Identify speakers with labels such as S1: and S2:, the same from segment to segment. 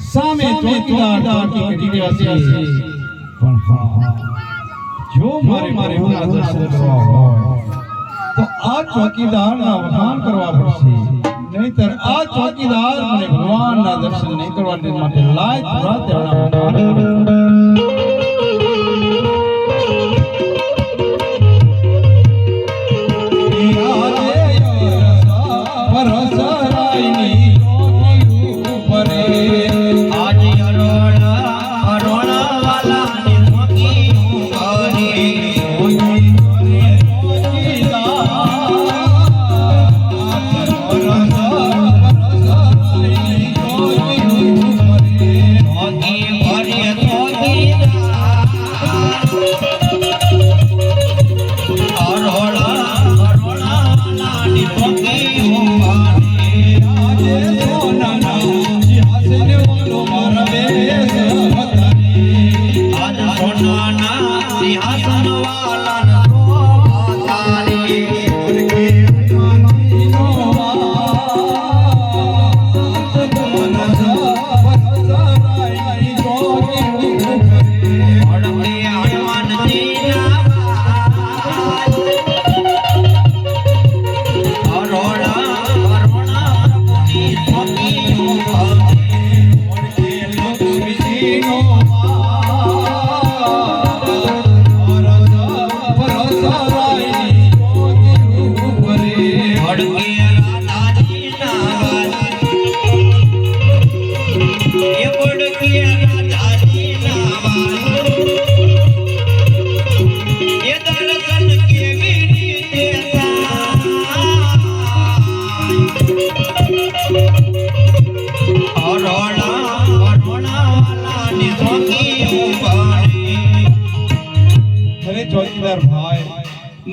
S1: સામે ચોકીદાર ચોકી કરી રહ્યા છે પણ હા જો મારે હોના દર્શન કરવા હોય તો આ ચોકીદારના વખાણ કરવા પડશે નહીતર આ ચોકીદાર મને ભગવાનના દર્શન નહીં કરવા દે માટે લાય પૂરા તેવડા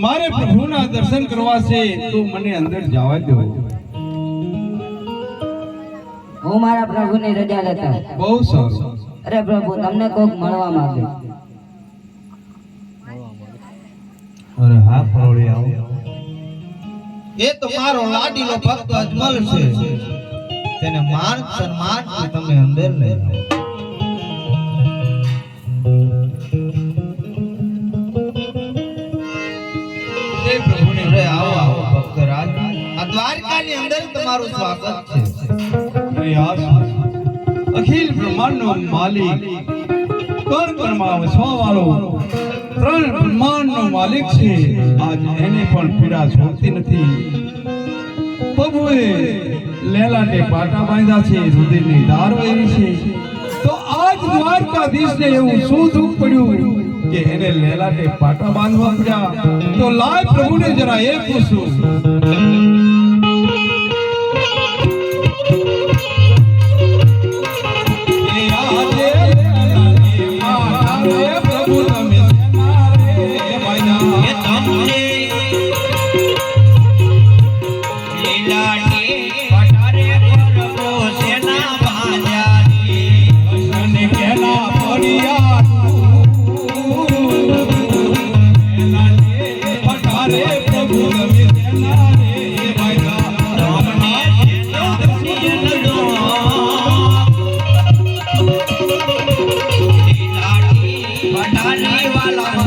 S1: मारे प्रभुना दर्शन करवा से तो मने अंदर जावा दो
S2: હું મારા પ્રભુની રજા લેતા
S1: બહુ સારું
S2: અરે પ્રભુ તમને કોક મળવા માંગે
S1: અરે હા ફરોડી આવો એ તો મારો લાડીલો ભક્ત અજમલ છે તેને માન સન્માન થી તમે અંદર લઈ આવો
S3: દ્વારકાની અંદર તમારું સ્વાગત છે.
S1: પ્રયાસ અખિલ બ્રહ્માંડનો માલિક કણ કણમાં વસવા વાળો ત્રણ બ્રહ્માંડનો માલિક છે. આજ એને પણ પીડા છોડતી નથી. પ્રભુએ લેલાટે પાટા બાંધ્યા છે, રુધિરની ધાર વહી છે. તો આજ દ્વારકાધીશને એવું શું દુઃખ પડ્યું કે એને લેલાટે પાટા બાંધવા પડ્યા? તો લાય પ્રભુને જરા એ પૂછું. પ્રભુ તમે
S3: એ તમને લીલાટી પટારે પ્રભુ સેના બાંધ્યાની
S1: કેના પડ્યા પટારે પ્રભુ તમે સેના રે ભાઈના
S3: તમને લીલાટી પટારી વાલા